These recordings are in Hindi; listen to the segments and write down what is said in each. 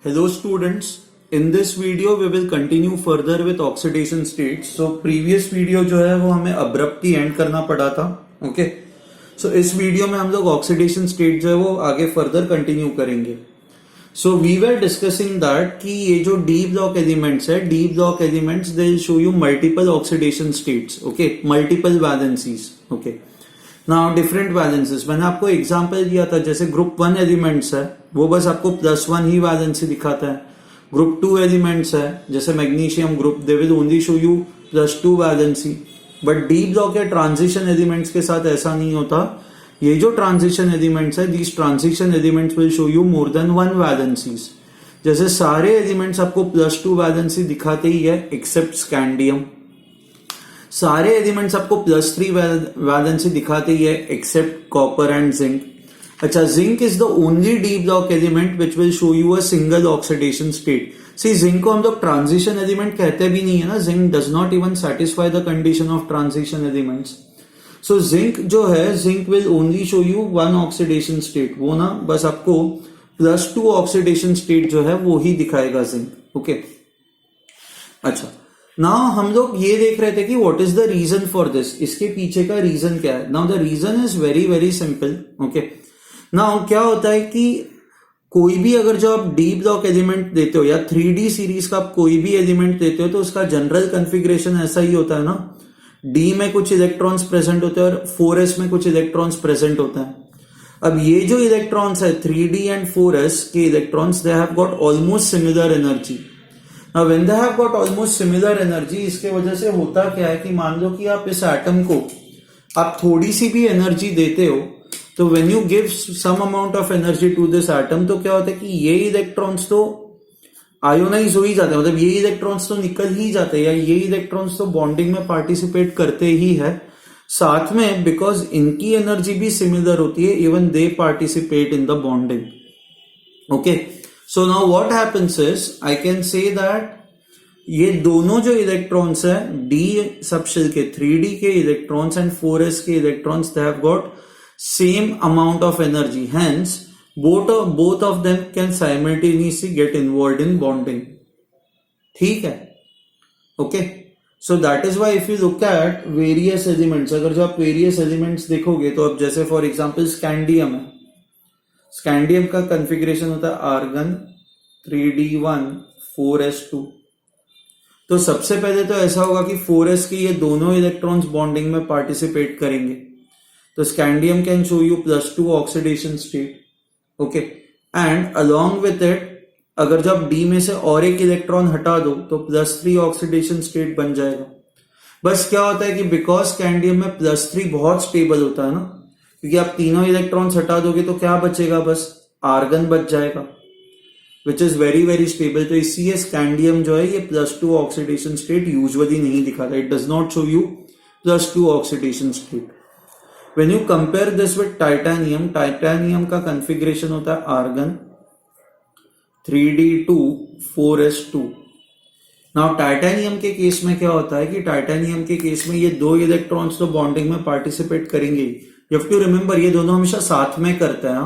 Hello students, in this video we will continue further with oxidation states. So previous video जो है वो हमें abruptly end करना पड़ा था. Okay. So इस वीडियो में हम लोग oxidation state जो है वो आगे further continue करेंगे. So we were discussing that कि ये जो D block elements है, D block elements they will show you multiple oxidation states. Okay, multiple valencies. Okay. Now different valences. मैंने आपको एग्जांपल दिया था जैसे ग्रुप 1 एलिमेंट्स है वो बस आपको +1 ही वैलेंसी दिखाता है. ग्रुप 2 एलिमेंट्स है जैसे magnesium group they will only show you +2 valency. But D block या ट्रांजिशन एलिमेंट्स के साथ ऐसा नहीं होता. ये जो ट्रांजिशन एलिमेंट्स है these transition elements will show you more than 1 valencies. जैसे सारे एलिमेंट्स आपको +2 वैलेंसी दिखाते ही है एक्सेप्ट स्कैंडियम. सारे एलिमेंट्स आपको +3 वैलेंसी दिखाते ही है एक्सेप्ट कॉपर एंड जिंक. अच्छा, zinc is the only d block element which will show you a single oxidation state. See zinc को हम लोग ट्रांजिशन एलिमेंट कहते भी नहीं है ना. Zinc does not even satisfy the condition of transition elements. So zinc जो है zinc will only show you 1 oxidation state. वो ना बस आपको +2 ऑक्सीडेशन स्टेट जो है वो ही दिखाएगा जिंक. ओके. अच्छा, नाउ हम लोग ये देख रहे थे कि what is the reason for this. इसके पीछे का रीजन क्या है. Now the reason is very very simple. Okay. Now क्या होता है कि कोई भी अगर जो आप डी ब्लॉक एलिमेंट देते हो या 3D सीरीज का आप कोई भी एलिमेंट देते हो तो उसका जनरल कॉन्फ़िगरेशन ऐसा ही होता है ना. डी में कुछ इलेक्ट्रॉन्स प्रेजेंट होते हैं और 4s में कुछ इलेक्ट्रॉन्स प्रेजेंट होते हैं. अब ये जो इलेक्ट्रॉन्स है 3D एंड 4s के electrons they have got almost similar energy. Now when they have got almost similar energy, इसके वजह से होता क्या है कि मान लो कि आप इस एटम को आप थोड़ी सी भी एनर्जी देते हो तो when you give some amount of energy to this atom तो क्या होता है कि ये इलेक्ट्रॉन्स तो आयोनाइज हो ही जाते हैं. मतलब ये इलेक्ट्रॉन्स तो निकल ही जाते हैं या ये इलेक्ट्रॉन्स तो बॉन्डिंग में पार्टिसिपेट करते ही है. साथ में बिकॉज इनकी एनर्जी भी सिमिलर होती है even they participate in the bonding. Okay. So now what happens is I can say that ये दोनों जो इलेक्ट्रॉन्स है D सबशेल के 3D के इलेक्ट्रॉन्स एंड 4s के electrons they have got same amount of energy. Hence both of them can simultaneously get involved in bonding. ठीक है. Okay. So that is why if you look at various elements, अगर जो आप various elements देखोगे तो अब जैसे for example स्कैंडियम है. स्कैंडियम का कॉन्फ़िगरेशन होता है आर्गन 3d1 4s2. तो सबसे पहले तो ऐसा होगा कि 4s के ये दोनों इलेक्ट्रॉन्स बॉन्डिंग में पार्टिसिपेट करेंगे. तो scandium can show you +2 oxidation state. Okay. And along with it अगर जब D में से और एक इलेक्ट्रॉन हटा दो तो +3 ऑक्सीडेशन स्टेट बन जाएगा. बस क्या होता है कि बिकॉज स्कैंडियम में +3 बहुत स्टेबल होता है ना, क्योंकि आप तीनों इलेक्ट्रॉन्स हटा दोगे तो क्या बचेगा, बस आर्गन बच जाएगा विच इज वेरी वेरी स्टेबल. तो इसलिए स्कैंडियम जो है ये +2 ऑक्सीडेशन स्टेट यूजुअली नहीं दिखाता. It does not show you +2 oxidation state. When you compare this with titanium, titanium का कॉन्फ़िगरेशन होता है argon 3d2 4s2. Now titanium के केस में क्या होता है कि टाइटेनियम के केस में ये दो इलेक्ट्रॉन्स तो बॉन्डिंग में पार्टिसिपेट करेंगे. यू हैव टू रिमेंबर ये दोनों हमेशा साथ में करते हैं.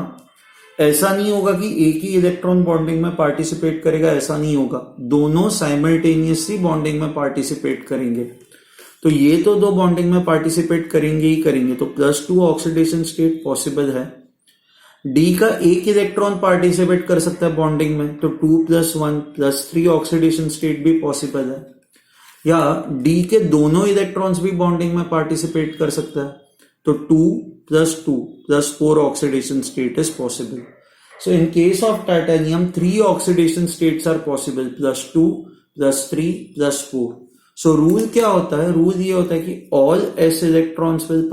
ऐसा नहीं होगा कि एक ही इलेक्ट्रॉन बॉन्डिंग में पार्टिसिपेट करेगा, ऐसा नहीं होगा. दोनों साइमल्टेनियसली बॉन्डिंग में पार्टिसिपेट करेंगे. तो ये तो दो बॉन्डिंग में पार्टिसिपेट करेंगे ही करेंगे. तो +2 ऑक्सीडेशन स्टेट पॉसिबल है. डी का एक इलेक्ट्रॉन पार्टिसिपेट कर सकता है बॉन्डिंग में तो 2 + 1 +3 ऑक्सीडेशन स्टेट भी पॉसिबल है. या डी के दोनों इलेक्ट्रॉन्स भी बॉन्डिंग में पार्टिसिपेट कर सकता है तो 2 + 2 + 4 oxidation state is possible. So in case of titanium 3 oxidation states are possible +2 +3 +4. So rule क्या होता है, रूल ये होता है कि all s electrons will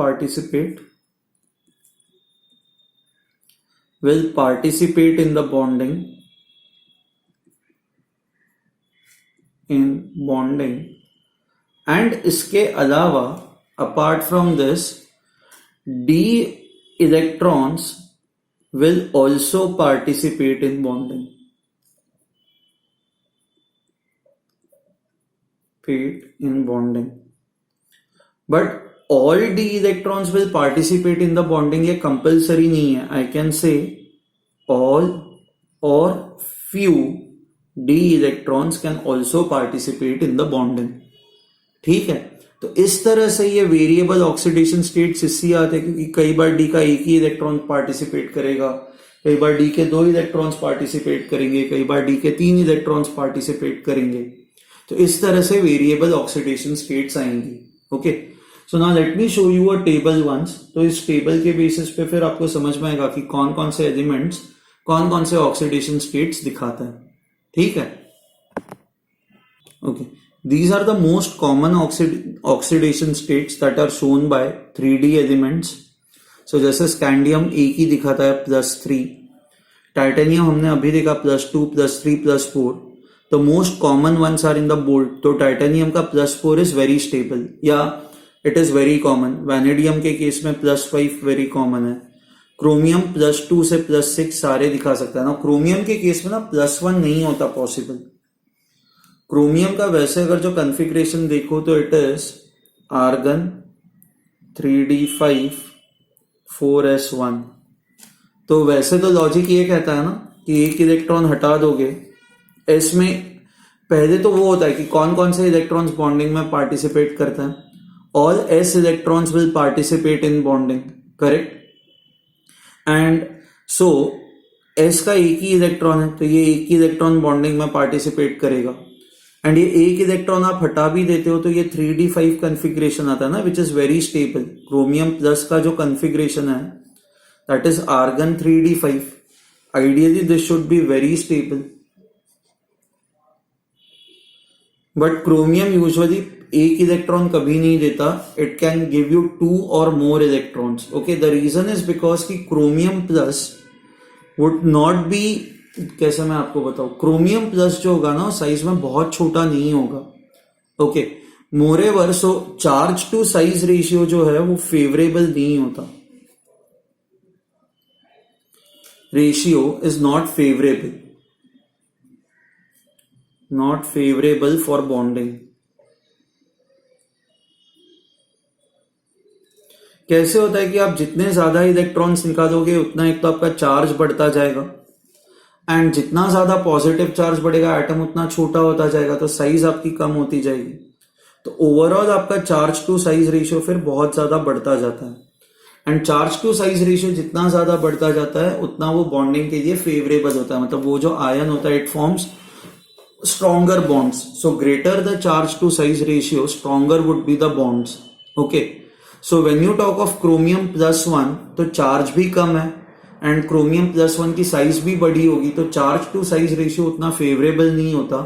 participate in the bonding and इसके अलावा apart from this D electrons will also participate in bonding. But all D electrons will participate in the bonding. ये compulsory नहीं है. I can say all or few d electrons can also participate in the bonding. ठीक है, तो इस तरह से ये वेरिएबल ऑक्सीडेशन स्टेट्स इसलिए आते हैं क्योंकि कई बार डी का एक ही इलेक्ट्रॉन पार्टिसिपेट करेगा, कई बार डी के 2 इलेक्ट्रॉन्स पार्टिसिपेट करेंगे, कई बार डी के 3 इलेक्ट्रॉन्स पार्टिसिपेट करेंगे. तो इस तरह से वेरिएबल ऑक्सीडेशन स्टेट्स आएंगी. Okay, so now let me show you a table once. तो इस टेबल के बेसिस पे फिर आपको समझ में आएगा कि कौन कौन से एलिमेंट्स कौन कौन से ऑक्सीडेशन स्टेट्स दिखाता है. ठीक है, okay. These are the most common oxidation states that are shown by 3D elements. So जैसे स्कैंडियम एक ही दिखाता है +3, टाइटेनियम हमने अभी देखा +2, +3, +4. The most common ones are in the bold. तो टाइटेनियम का +4 is very stable या it is very common. Vanadium के केस में +5 very common है. क्रोमियम +2 से +6 सारे दिखा सकता है ना. क्रोमियम के केस में ना +1 नहीं होता पॉसिबल. क्रोमियम का वैसे अगर जो कॉन्फ़िगरेशन देखो तो it is argon 3d5 4s1. तो वैसे तो लॉजिक ये कहता है ना कि एक इलेक्ट्रॉन हटा दोगे एस में. पहले तो वो होता है कि कौन कौन से इलेक्ट्रॉन्स बॉन्डिंग में पार्टिसिपेट करते हैं. All S electrons will participate in bonding, correct. And so S का एक ही इलेक्ट्रॉन है तो ये एक ही इलेक्ट्रॉन बॉन्डिंग में पार्टिसिपेट करेगा. एंड ये एक इलेक्ट्रॉन आप हटा भी देते हो तो ये 3d5 कॉन्फ़िगरेशन आता है ना, which is very stable. Chromium plus का जो कॉन्फ़िगरेशन है that is argon 3d5. Ideally this should be very stable, but chromium usually एक इलेक्ट्रॉन कभी नहीं देता. इट कैन गिव यू 2 और more electrons. Okay, the reason is because की chromium plus would not be, कैसे मैं आपको बताऊं, क्रोमियम प्लस जो होगा ना साइज में बहुत छोटा नहीं होगा. Okay, moreover so charge to size ratio जो है वो फेवरेबल नहीं होता. Ratio is not favourable for bonding. कैसे होता है कि आप जितने ज्यादा इलेक्ट्रॉन्स निकालोगे उतना एक तो आपका चार्ज बढ़ता जाएगा, एंड जितना ज्यादा पॉजिटिव चार्ज बढ़ेगा एटम उतना छोटा होता जाएगा, तो साइज आपकी कम होती जाएगी. तो ओवरऑल आपका चार्ज टू साइज रेशियो फिर बहुत ज्यादा बढ़ता जाता है. And charge to size ratio जितना ज्यादा बढ़ता जाता है उतना वो बॉन्डिंग के लिए फेवरेबल होता है. मतलब वो जो आयन होता है it forms stronger bonds. So greater the charge to size ratio stronger would be the bonds. Okay, so when you talk of chromium +1 तो चार्ज भी कम है एंड क्रोमियम +1 की साइज भी बड़ी होगी, तो चार्ज टू साइज रेशियो उतना फेवरेबल नहीं होता.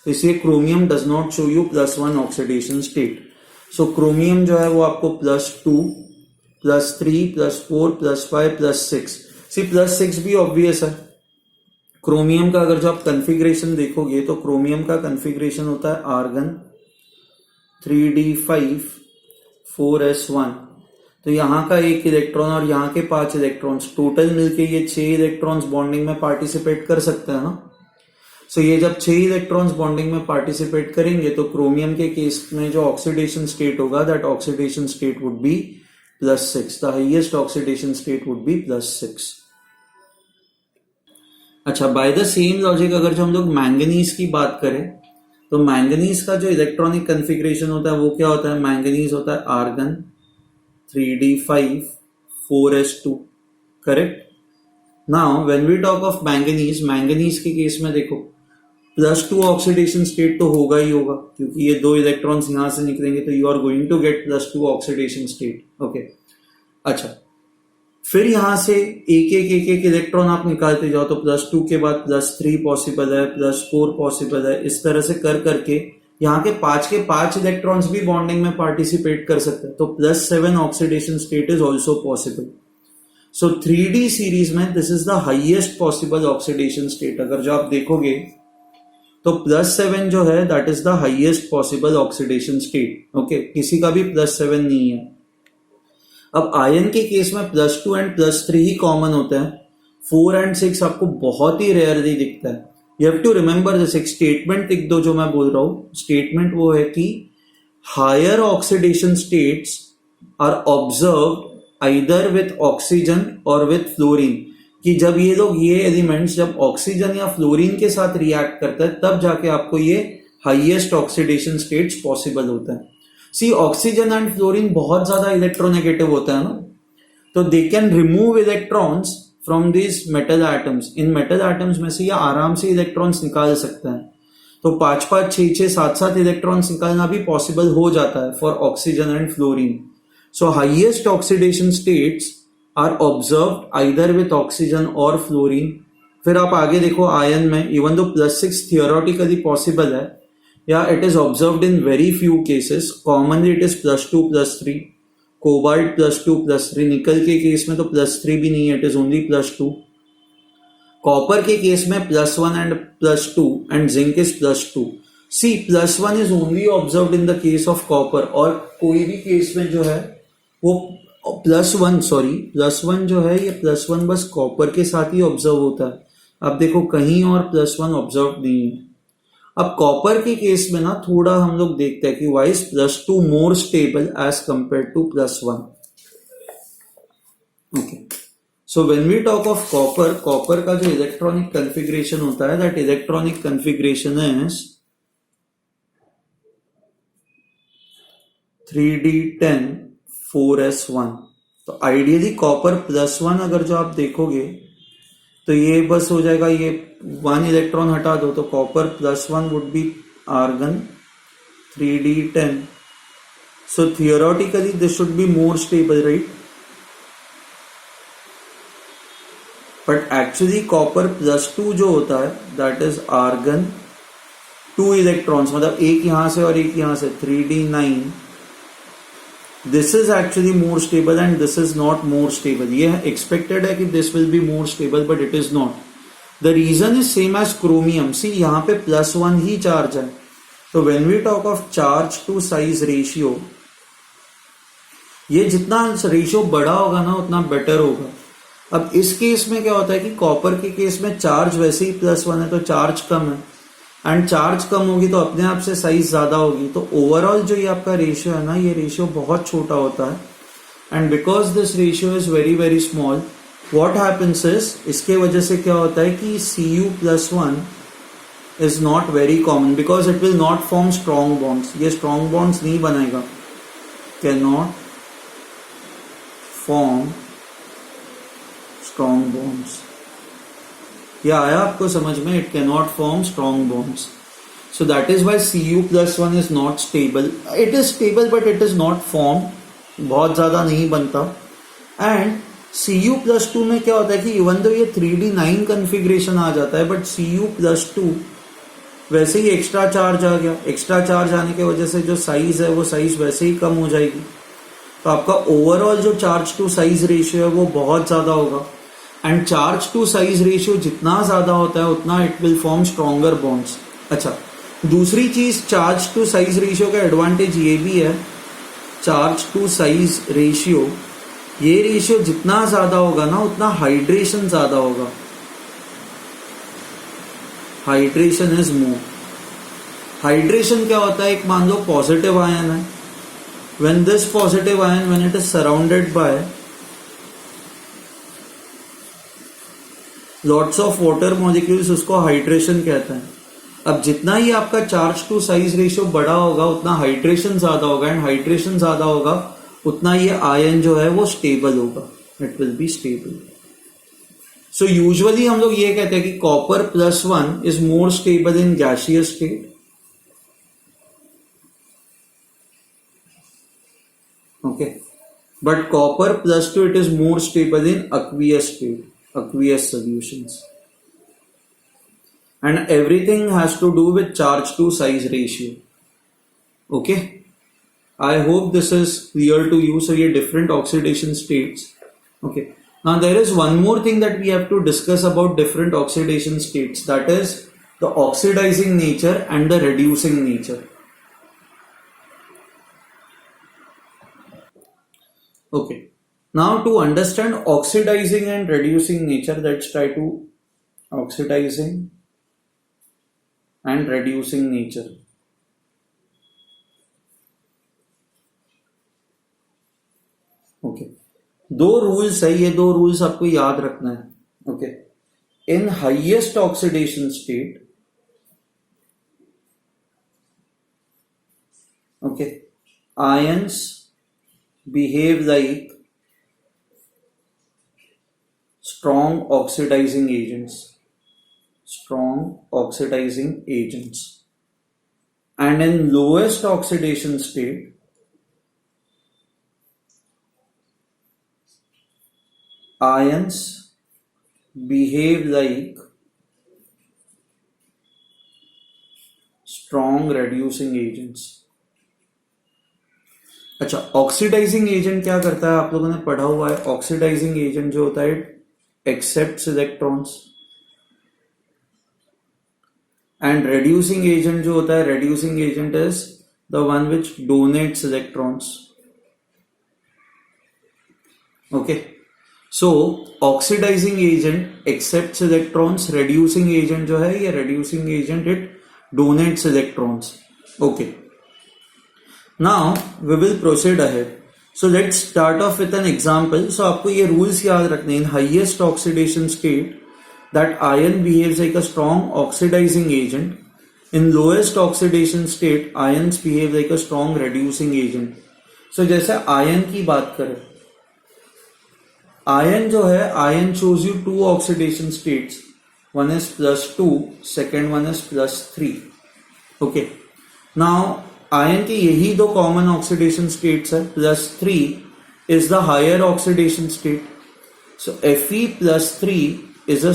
तो इसलिए chromium does not show you +1 oxidation state. So chromium जो है वो आपको +2, +3, +4, +5, +6. सी +6 भी ऑब्वियस है. क्रोमियम का अगर जो आप कॉन्फ़िगरेशन देखोगे तो क्रोमियम का कॉन्फ़िगरेशन होता है आर्गन 3d5 4s1. तो यहां का एक इलेक्ट्रॉन और यहां के 5 इलेक्ट्रॉन्स टोटल मिलके ये 6 इलेक्ट्रॉन्स बॉन्डिंग में पार्टिसिपेट कर सकते हैं ना. सो ये जब 6 इलेक्ट्रॉन्स बॉन्डिंग में पार्टिसिपेट करेंगे तो क्रोमियम के केस में जो ऑक्सीडेशन स्टेट होगा that oxidation state would be +6. The highest oxidation state would be +6. अच्छा, बाय द सेम लॉजिक अगर जो हम लोग मैंगनीज की बात करें तो मैंगनीज का जो इलेक्ट्रॉनिक कॉन्फ़िगरेशन होता है वो क्या होता है. मैंगनीज होता है argon 3d5 4s2, correct. Now when we talk of manganese के केस में देखो +2 ऑक्सीडेशन स्टेट तो होगा ही होगा क्योंकि ये 2 इलेक्ट्रॉन्स यहां से निकलेंगे तो you are going to get +2 oxidation state. Okay, अच्छा, फिर यहां से एक इलेक्ट्रॉन आप निकालते जाओ तो +2 के बाद +3 पॉसिबल है, +4 पॉसिबल है. इस तरह से कर करके यहाँ के 5 इलेक्ट्रॉन्स भी बॉन्डिंग में पार्टिसिपेट कर सकते हैं. तो +7 oxidation state is also possible. So 3D series में this is the highest possible oxidation state. अगर जो आप देखोगे तो +7 जो है that is the highest possible oxidation state. Okay, किसी का भी +7 नहीं है. अब आयन के केस में +2 एंड +3 ही कॉमन होता है. 4 एंड 6 आपको बहुत ही रेयरली दिखता है. You have to remember this. एक स्टेटमेंट लिख दो जो मैं बोल रहा हूं. स्टेटमेंट वो है कि higher oxidation states are observed either with oxygen और विथ फ्लोरीन. कि जब ये लोग ये एलिमेंट्स जब ऑक्सीजन या फ्लोरीन के साथ रिएक्ट करता है तब जाके आपको ये हाईएस्ट ऑक्सीडेशन स्टेट्स पॉसिबल होता है। सी ऑक्सीजन एंड फ्लोरीन बहुत ज्यादा इलेक्ट्रोनेगेटिव होता है ना, तो they can remove electrons from this metal atoms. In metal atoms में से ये आराम से इलेक्ट्रॉन्स निकाल सकते हैं, तो 5-5, 6-6, 7-7 इलेक्ट्रॉन्स निकालना भी पॉसिबल हो जाता है for oxygen and fluorine. So highest oxidation states are observed either with oxygen और फ्लोरीन। फिर आप आगे देखो आयन में, इवन दो +6 थियोरेटिकली पॉसिबल है, या it is observed in very few cases, commonly it is +2, +3, cobalt +2, +3, निकल के केस में तो +3 भी नहीं है, इट इज ओनली +2, कॉपर के केस में +1 and +2 and zinc is +2। See +1 is only observed in the case of copper, और कोई भी केस में जो है वो +1 जो है, ये +1 बस कॉपर के साथ ही ऑब्जर्व होता है। अब देखो कहीं और +1 ऑब्जर्व नहीं है। अब कॉपर के केस में ना थोड़ा हम लोग देखते हैं कि why is +2 more stable as compared to +1। Okay, so when we talk of copper, copper का जो इलेक्ट्रॉनिक कन्फिग्रेशन होता है, that electronic configuration is 3d10 4s1। तो आइडियली कॉपर +1 अगर जो आप देखोगे तो ये बस हो जाएगा, ये 1 इलेक्ट्रॉन हटा दो तो copper +1 would be argon 3d10। So theoretically this should be more stable, right? But actually copper +2 जो होता है दैट इज आर्गन 2 इलेक्ट्रॉन्स, मतलब एक यहां से और एक यहां से, 3d9। This is actually more stable and this is not more stable. ये एक्सपेक्टेड है कि this will be more stable but it is not. The reason is same as chromium. See यहाँ पे +1 ही चार्ज है, तो when we talk of charge to size ratio, ये जितना रेशियो बड़ा होगा ना उतना बेटर होगा। अब इस केस में क्या होता है कि कॉपर के केस में चार्ज वैसे ही +1 है तो चार्ज कम है, एंड चार्ज कम होगी तो अपने आप से साइज ज्यादा होगी, तो ओवरऑल जो ये आपका रेशियो है ना, ये रेशियो बहुत छोटा होता है। And because this ratio is very very small, what happens is, इसके वजह से क्या होता है कि Cu+1 is not very common because it will not form strong bonds. ये स्ट्रॉन्ग बॉन्ड्स नहीं बनाएगा, can not form strong bonds. यह आया आपको समझ में? It can not form strong bonds, so that is why Cu+1 is not stable. It is stable but it is not form, बहुत ज्यादा नहीं बनता। एंड Cu+2 में क्या होता है कि इवन दो ये 3d9 कन्फिग्रेशन आ जाता है, बट Cu+2 वैसे ही एक्स्ट्रा चार्ज आ गया, एक्स्ट्रा चार्ज आने की वजह से जो साइज है वो साइज वैसे ही कम हो जाएगी, तो आपका ओवरऑल जो चार्ज टू साइज रेशियो है वो बहुत ज्यादा होगा। And charge to size ratio जितना ज्यादा होता है उतना it will form stronger bonds. अच्छा, दूसरी चीज चार्ज टू साइज रेशियो का एडवांटेज ये भी है, चार्ज टू साइज रेशियो, ये रेशियो जितना ज्यादा होगा ना उतना हाइड्रेशन ज्यादा होगा। Hydration is more. हाइड्रेशन क्या होता है, एक मान लो पॉजिटिव आयन है, when this positive ion when it is surrounded by lots of water molecules, उसको हाइड्रेशन कहते हैं। अब जितना ही आपका चार्ज टू साइज रेशियो बड़ा होगा उतना हाइड्रेशन ज्यादा होगा, एंड हाइड्रेशन ज्यादा होगा उतना ये आयन जो है वो स्टेबल होगा, it will be stable. So usually हम लोग ये कहते हैं कि copper +1 is more stable in gaseous state, okay, but copper +2 it is more stable in aqueous state, aqueous solutions, and everything has to do with charge to size ratio. Okay, I hope this is clear to you. So ये different oxidation states. Okay, now there is one more thing that we have to discuss about different oxidation states, that is the oxidizing nature and the reducing nature. Okay, now to understand oxidizing and reducing nature, let's try to oxidizing and reducing nature. Okay, दो रूल्स है, ये दो रूल्स आपको याद रखना है। Okay. In highest oxidation state, okay, ions behave like strong oxidizing agents. Strong oxidizing agents. And in lowest oxidation state, ions behave like strong reducing agents. अच्छा, ऑक्सीडाइजिंग एजेंट क्या करता है आप लोगों ने पढ़ा हुआ है. ऑक्सीडाइजिंग एजेंट जो होता है accepts electrons, and reducing agent जो होता है, reducing agent is the one which donates electrons. Okay, so oxidising agent accepts electrons, reducing agent जो है ये reducing agent it donates electrons. Okay, now we will proceed ahead. So let's start off with an example. So आपको ये rules याद रखने. In highest oxidation state, that ion behaves like a strong oxidizing agent. In lowest oxidation state, ions behave like a strong reducing agent. So जैसे ion की बात करें, ion जो है, ion shows you two oxidation states. One is +2, second one is +3. Okay. Now ion की यही दो कॉमन ऑक्सीडेशन स्टेट्स है. +3 is the higher oxidation state. So Fe+3 is a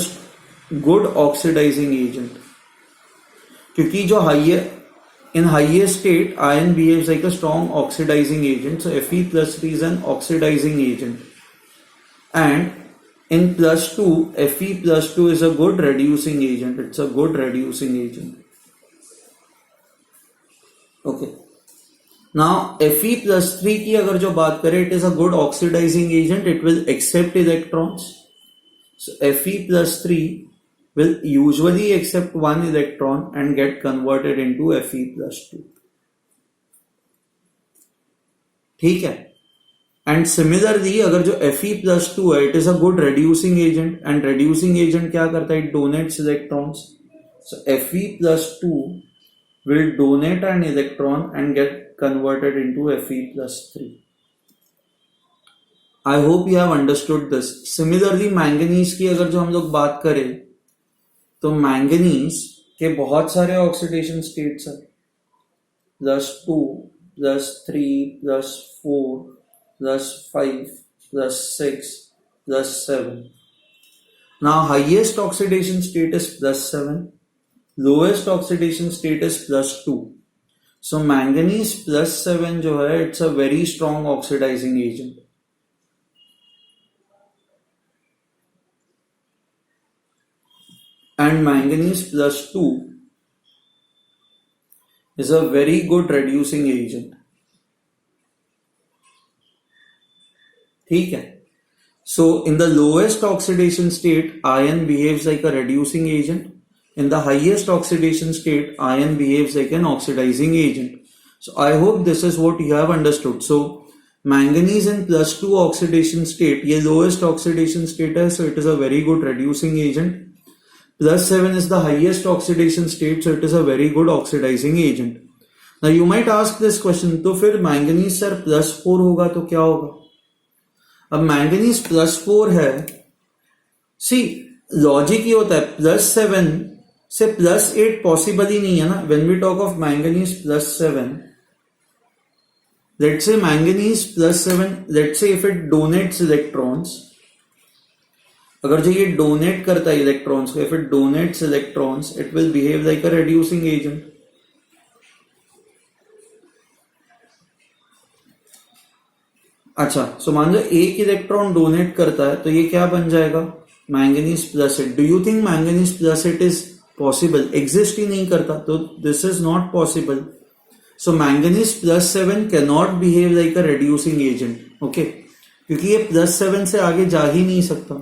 good oxidising agent, क्योंकि जो in highest state ion behaves like a strong oxidising agent. So Fe+3 is an oxidising agent, and in +2 Fe+2 is a good reducing agent. It's a good reducing agent. Okay, now Fe+3 की अगर जो बात करें, it is a good oxidising agent. It will accept electrons. So Fe+3 will usually accept one electron and get converted into Fe+2. ठीक है. एंड सिमिलरली अगर जो Fe+2 है, it is a good reducing agent, and reducing agent क्या करता है, it donates electrons. So Fe+2 will donate an electron and get converted into Fe+3. I hope you have understood this. Similarly, manganese की अगर जो हम लोग बात करें, तो मैंगनीज के बहुत सारे ऑक्सीडेशन स्टेट्स है. +2, +3, +4, +5, +6, +7. Now, highest oxidation state is +7. Lowest oxidation state is +2. So manganese +7 जो है, it's a very strong oxidising agent. And manganese +2 is a very good reducing agent. ठीक है. So in the lowest oxidation state ion behaves like a reducing agent. In the highest oxidation state, ion behaves like an oxidizing agent. So I hope this is what you have understood. So manganese in +2 oxidation state, ये lowest oxidation state है, so it is a very good reducing agent. +7 is the highest oxidation state, so it is a very good oxidizing agent. Now you might ask this question, तो फिर manganese सर +4 होगा तो क्या होगा? अब manganese +4 है, see लॉजिक ये होता है, +7 से +8 पॉसिबल ही नहीं है ना. When we talk of manganese +7, let's say manganese +7, let's say if it donates electrons, अगर जो ये डोनेट करता है इलेक्ट्रॉन्स को, if it donates electrons, it will behave like a reducing agent. अच्छा, सो मान लो एक इलेक्ट्रॉन डोनेट करता है, तो ये क्या बन जाएगा, manganese +8. Do you think manganese +8 is possible? Exist ही नहीं करता, तो this is not possible. So manganese +7 can not behave like a reducing agent. Okay, क्योंकि ये +7 से आगे जा ही नहीं सकता.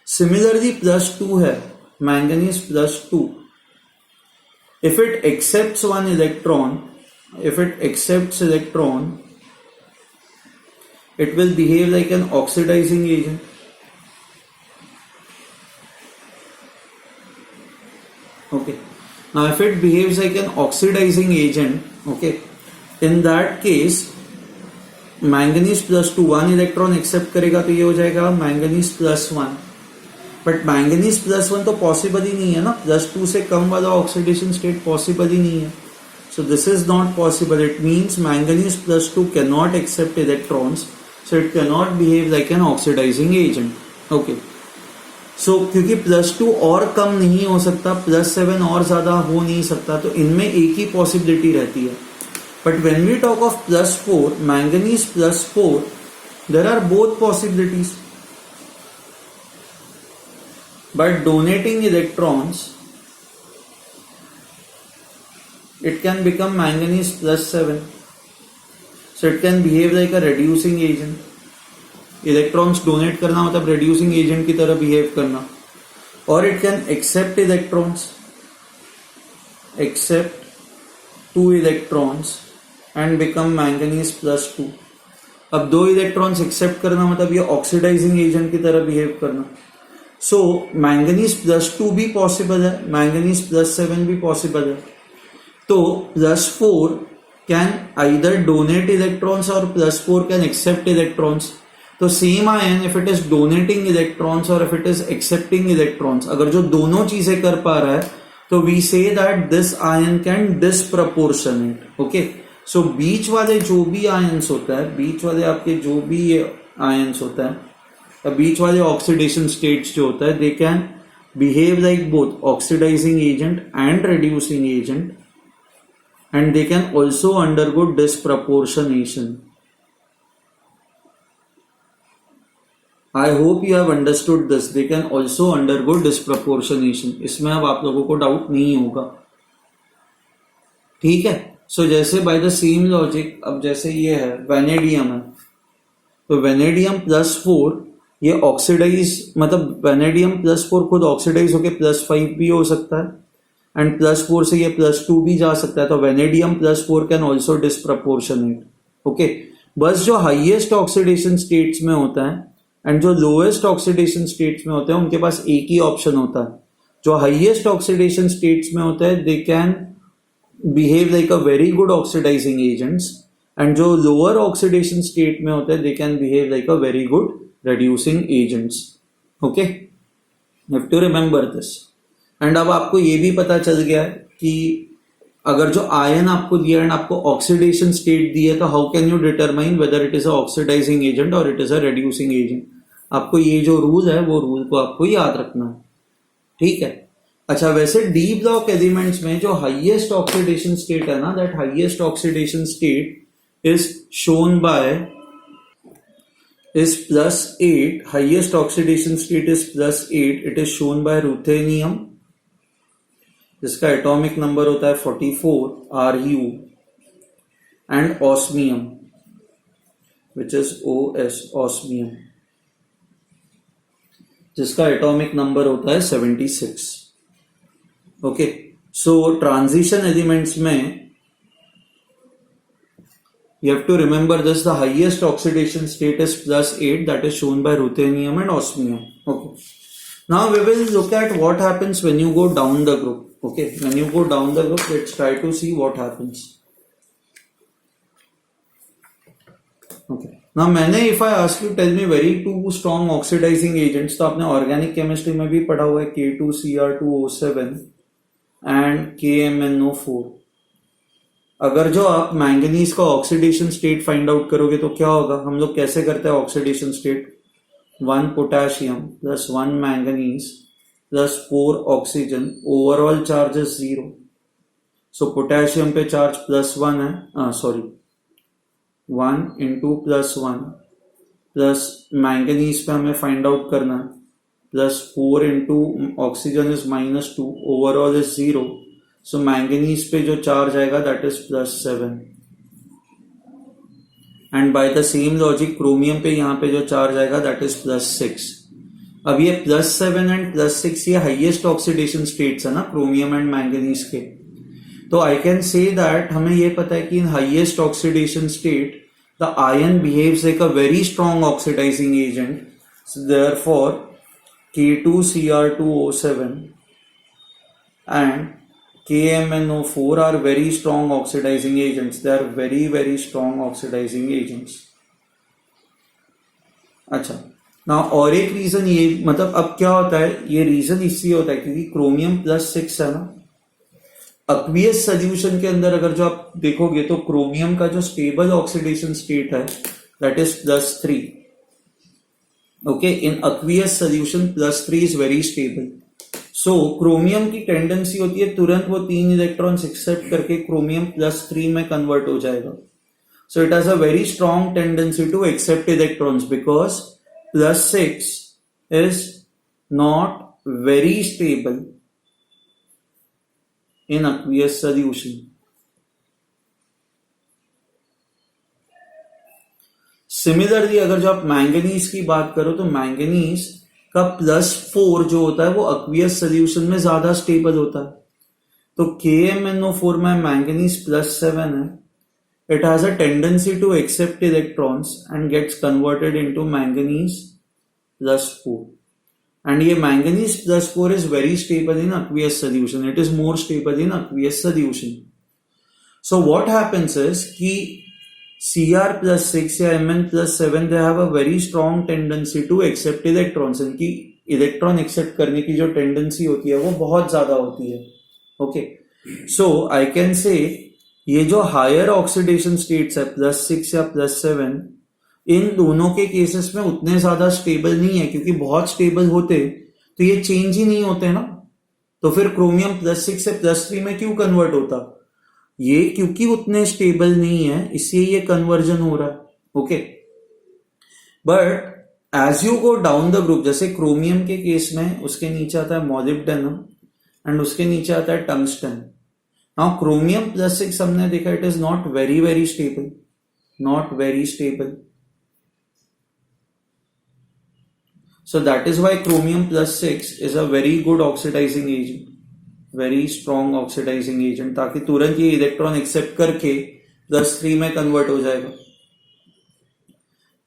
सिमिलरली +2 है, manganese +2, if it accepts one electron, if it accepts electron, it will behave like an oxidizing agent. Okay. Now if it behaves like an oxidizing agent, okay, in that case manganese plus two 1 electron accept करेगा तो ये हो जाएगा manganese plus 1. But manganese plus 1 तो पॉसिबल ही नहीं है ना, प्लस 2 से कम वाला ऑक्सीडेशन स्टेट पॉसिबल ही नहीं है. So this is not possible. It means manganese plus 2 can not accept electrons, so it can not behave like an oxidising agent. Okay. So क्योंकि प्लस 2 और कम नहीं हो सकता, प्लस 7 और ज्यादा हो नहीं सकता, तो इनमें एक ही पॉसिबिलिटी रहती है. But when we talk of plus 4, manganese plus 4, there are both possibilities. But donating electrons, it can become manganese plus 7. So it can behave like a reducing agent. Electrons donate करना मतलब reducing agent की तरह behave करना. Or it can accept electrons, accept 2 electrons and become manganese plus 2. अब 2 इलेक्ट्रॉन्स एक्सेप्ट करना मतलब ये ऑक्सीडाइजिंग एजेंट की तरह बिहेव करना. सो मैंगनीज प्लस 2 भी पॉसिबल है, मैंगनीज प्लस 7 भी पॉसिबल है. तो plus 4 can either donate electrons और प्लस 4 कैन एक्सेप्ट इलेक्ट्रॉन्स. तो same ion if it is donating electrons और if it is accepting electrons, अगर जो दोनों चीजें कर पा रहा है तो we say that this ion can disproportionate. Okay. So बीच वाले जो भी आयंस होता है, बीच वाले आपके जो भी आयंस होता है, बीच वाले ऑक्सीडेशन स्टेट्स जो होता है, they can behave like both oxidising agent and reducing agent, and they can also undergo disproportionation. I hope you have understood this. They can also undergo disproportionation. इसमें अब आप लोगों को डाउट नहीं होगा. ठीक है. सो जैसे बाय द सेम लॉजिक, अब जैसे ये है वेनेडियम है, तो वेनेडियम प्लस 4 ये ऑक्सीडाइज, मतलब वेनेडियम प्लस 4 खुद ऑक्सीडाइज होके प्लस 5 भी हो सकता है, एंड प्लस 4 से ये प्लस 2 भी जा सकता है. तो vanadium plus 4 can also disproportionate. Okay. बस जो हाईएस्ट ऑक्सीडेशन स्टेट्स में होता है एंड जो लोएस्ट ऑक्सीडेशन स्टेट्स में होते हैं उनके पास एक ही ऑप्शन होता है. जो हाईएस्ट ऑक्सीडेशन स्टेट्स में होता है they can behave like a very good oxidizing agents, and जो lower oxidation state में होते हैं they can behave like a very good reducing agents. Okay, you have to remember this. and अब आपको ये भी पता चल गया है कि अगर जो आयन आपको दिया एंड आपको ऑक्सीडेशन स्टेट दी है तो how can you determine whether it is a oxidising agent और it is a reducing agent. आपको ये जो रूल है वो रूल को आपको याद रखना है. ठीक है. अच्छा, वैसे डी ब्लॉक एलिमेंट्स में जो हाईएस्ट ऑक्सीडेशन स्टेट है ना, that highest oxidation state is shown by is +8. Highest oxidation state is +8. It is shown by ruthenium, जिसका एटॉमिक नंबर होता है 44 Ru, and osmium which is OS, osmium, जिसका एटॉमिक नंबर होता है 76. ओके. सो ट्रांजिशन एलिमेंट्स में you have to remember this, the highest oxidation state is +8, that is shown by ruthenium and osmium. Okay. Now we will look at what happens when you go down the group. Okay, when you go down the group, let's try to see what happens. Okay. Now मैंने if I ask you tell me very two strong oxidizing agents, तो आपने ऑर्गेनिक केमिस्ट्री में भी पढ़ा हुआ है K2Cr2O7 एंड KMnO4. अगर जो आप मैंगनीज का ऑक्सीडेशन स्टेट फाइंड आउट करोगे तो क्या होगा? हम लोग कैसे करते हैं oxidation state? 1 potassium plus 1 manganese plus 4 oxygen, overall charge is 0. So potassium पे चार्ज +1 है, 1 इंटू +1 प्लस मैंगनीज पे हमें फाइंड आउट करना है +4 into oxygen is -2, overall is 0. So manganese पे जो चार्ज आएगा that is +7. And by the same logic chromium पे यहाँ पे जो चार्ज आएगा दैट इज +6. अब ये +7 एंड +6 ये हाईएस्ट ऑक्सीडेशन स्टेट्स है ना क्रोमियम एंड मैंगनीज के. तो आई कैन से दैट हमें ये पता है कि in highest oxidation state the ion behaves like a very strong oxidising agent. Therefore K2Cr2O7 and KMnO4 are very strong oxidizing agents. They are very very strong oxidizing agents. अच्छा, ना और एक रीजन ये, मतलब अब क्या होता है, ये रीजन इसलिए होता है क्योंकि क्रोमियम +6 है ना, अक्वियस सोल्यूशन के अंदर अगर जो आप देखोगे तो क्रोमियम का जो स्टेबल ऑक्सीडेशन स्टेट है that is +3. Okay, in aqueous solution +3 is very stable. So chromium की टेंडेंसी होती है तुरंत वो 3 इलेक्ट्रॉन्स एक्सेप्ट करके क्रोमियम +3 में कन्वर्ट हो जाएगा. So it has a very strong tendency to accept electrons because +6 is not very stable in aqueous solution. सिमिलरली अगर जो आप मैंगनीज की बात करो तो मैंगनीज का +4 जो होता है वो aqueous solution में ज्यादा स्टेबल होता है. तो KMnO4 में मैंगनीज +7 है. It has a tendency to accept electrons and gets converted into manganese +4. And ये manganese +4 is very stable in aqueous solution. It is more stable in aqueous solution. So what happens is कि Cr+6 या Mn+7 they have a very strong tendency to accept electrons. इनकी इलेक्ट्रॉन एक्सेप्ट करने की जो टेंडेंसी होती है वो बहुत ज्यादा होती है. Okay, so I can say ये जो हायर ऑक्सीडेशन स्टेट्स है +6 या +7, इन दोनों के केसेस में उतने ज्यादा स्टेबल नहीं है क्योंकि बहुत स्टेबल होते तो ये चेंज ही नहीं होते ना. तो फिर क्रोमियम +6 से +3 में क्यों कन्वर्ट होता, ये क्योंकि उतने स्टेबल नहीं है इसलिए ये कन्वर्जन हो रहा है. Okay, but as you go down the group, जैसे क्रोमियम के केस में उसके नीचे आता है मॉलिब्डेनम एंड उसके नीचे आता है टंगस्टन. नाउ क्रोमियम +6 हमने देखा it is not very very stable, not very stable. So that is why chromium +6 is a very good oxidizing agent, very strong oxidizing agent, ताकि तुरंत ये इलेक्ट्रॉन एक्सेप्ट करके +3 में कन्वर्ट हो जाएगा.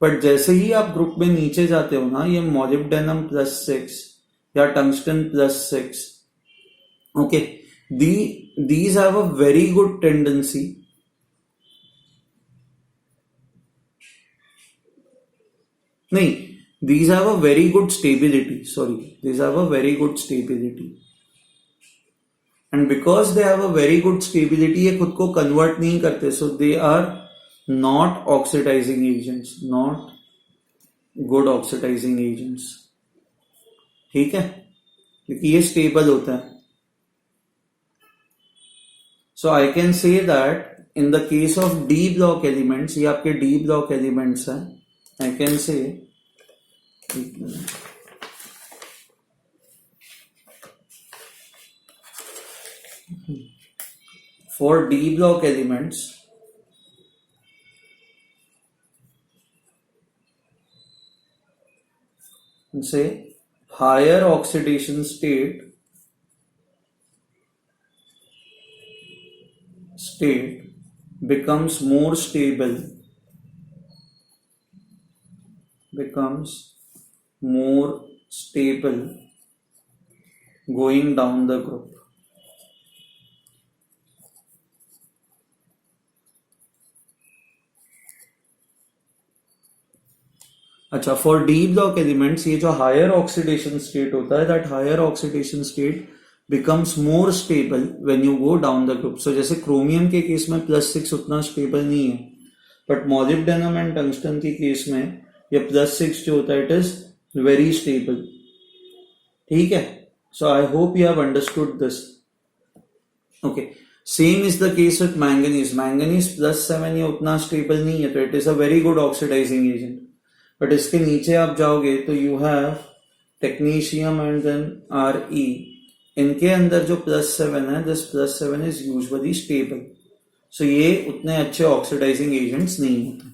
बट जैसे ही आप ग्रुप में नीचे जाते हो ना, ये मॉलिब्डेनम +6 या tungsten +6, okay, these have a very good tendency नहीं, these have a very good stability, these have a very good stability, and because they have a very good stability ये खुद को convert नहीं करते, so they are not oxidizing agents, not good oxidizing agents. ठीक है, क्योंकि ये stable होता है. So I can say that in the case of D block elements, ये आपके D block elements हैं, I can say for D block elements, say higher oxidation state becomes more stable, going down the group. अच्छा, फॉर डी ब्लॉक एलिमेंट्स ये जो हायर ऑक्सीडेशन स्टेट होता है, that higher oxidation state becomes more stable when you go down the group. So जैसे क्रोमियम के केस में +6 उतना स्टेबल नहीं है, बट मॉलिब्डेनम एंड टंगस्टन के केस में ये +6 जो होता है इट इज वेरी स्टेबल. ठीक है, so I hope you have understood this. Okay, same is the case with manganese. Manganese +7 ये उतना स्टेबल नहीं है, तो it is a very good oxidising agent. But इसके नीचे आप जाओगे तो you have technetium and then Re. इनके अंदर जो +7 है, this +7 is usually stable. So ये उतने अच्छे ऑक्सीडाइजिंग एजेंट्स नहीं होते.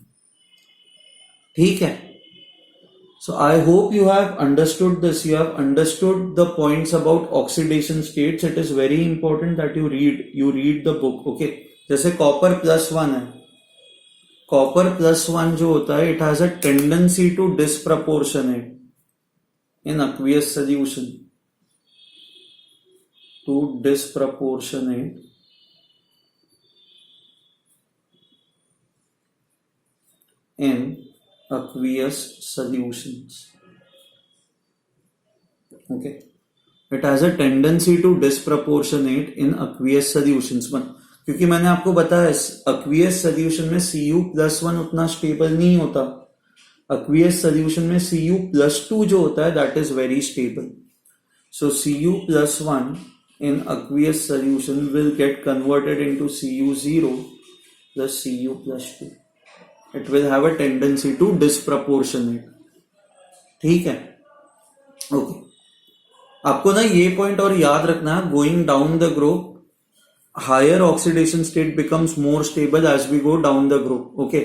ठीक है, so I hope you have understood this, you have understood the points about oxidation states. It is very important that you read the book. Okay, जैसे कॉपर +1 है, कॉपर +1 जो होता है it has a tendency to disproportionate in aqueous solution. to disproportionate in aqueous solutions. Okay, it has a tendency to disproportionate in aqueous solutions. क्योंकि मैंने आपको बताया aqueous solution में Cu+1 उतना स्टेबल नहीं होता. aqueous solution में Cu+2 जो होता है that is very stable. So Cu+1 in aqueous solution will get converted into Cu0 plus Cu+2. It will have a tendency to disproportionate. ठीक है, ओके. आपको ना ये पॉइंट और याद रखना है, going down the group higher oxidation state becomes more stable as we go down the group. Okay,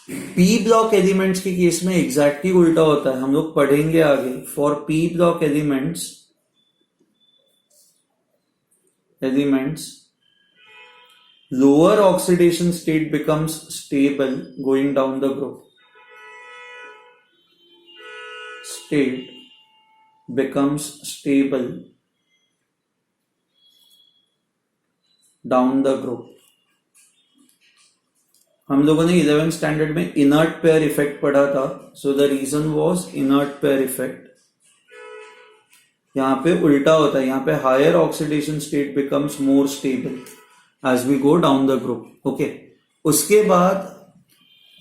P block elements के केस में एग्जैक्टली उल्टा होता है, हम लोग पढ़ेंगे आगे. For P block elements lower oxidation state becomes stable going down the group. State becomes stable down the group. हम लोगों ने 11th स्टैंडर्ड में इनर्ट पेयर इफेक्ट पढ़ा था. So the reason was inert pair effect. यहां पे उल्टा होता है, यहां पे higher oxidation state becomes more stable as we go down the group. Okay, उसके बाद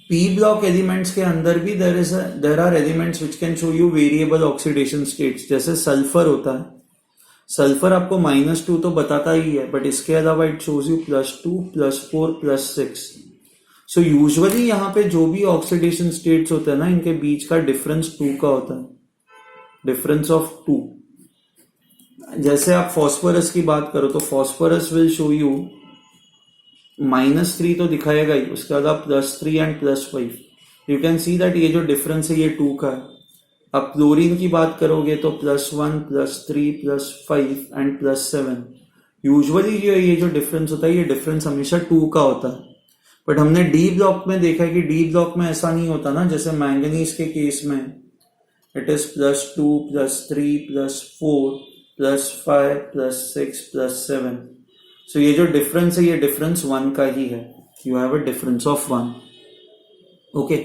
P block elements के अंदर भी there are elements which can show you variable oxidation states. जैसे सल्फर होता है, सल्फर आपको -2 तो बताता ही है, बट इसके अलावा it shows you +2, +4, +6. So usually यहाँ पे जो भी ऑक्सीडेशन स्टेट्स होते हैं ना, इनके बीच का डिफरेंस 2 का होता है, डिफरेंस ऑफ 2. जैसे आप फॉस्फोरस की बात करो तो फॉस्फोरस विल शो यू -3 तो दिखाएगा ही, उसके बाद आप +3 and +5. You can see that ये जो डिफरेंस है ये 2 का है. आप क्लोरीन की बात करोगे तो +1, +3, +5 एंड +7. यूजुअली ये जो डिफरेंस होता है ये डिफरेंस हमेशा 2 का होता है. बट हमने डी ब्लॉक में देखा है कि डी ब्लॉक में ऐसा नहीं होता ना. जैसे मैंगनीज के केस में इट इज +2, +3, +4, +5, +6, +7. सो ये जो डिफरेंस है ये डिफरेंस 1 का ही है. You have a difference of 1. Okay,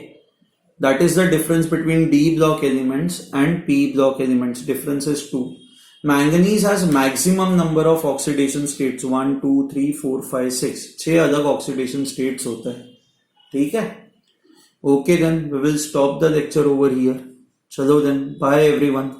that is the difference between D block elements and P block elements. Difference is 2. Manganese has maximum number of oxidation states 1, 2, 3, 4, 5, 6. 6 अलग ऑक्सीडेशन स्टेट्स होता है. ठीक है, okay then we will stop the lecture over here. चलो देन, बाय एवरीवन.